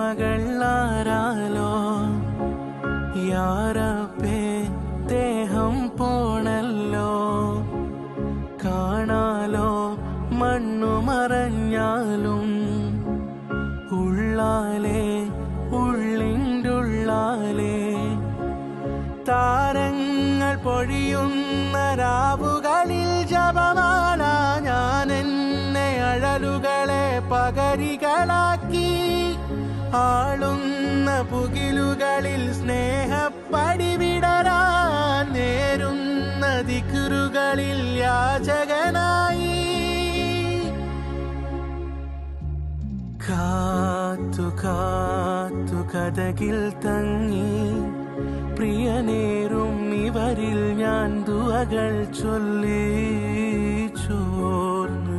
ഓർമ്മകൾ ആരാലോ യാരപ്പേ ദേഹം പോണല്ലോ കാണാലോ മണ്ണു മറഞ്ഞാലും ഉള്ളാലേ ഉള്ളിൻ്റുള്ളാലേ താരങ്ങൾ പൊഴിയുന്ന രാവുകളിൽ ജപമാല ഞാൻ എന്നെ അഴലുകളെ പകരികളാക്കി ആളുന്ന പുകിലുകളിൽ സ്നേഹപ്പടി വിടരാൻ നേരുന്ന ദിക്റുകളിൽ യാചകനായി കാത്തു കാത്തു കഥകിൽ തങ്ങി പ്രിയനേറും ഇവരിൽ ഞാൻ ദുആകൾ ചൊല്ലി ചോർന്നു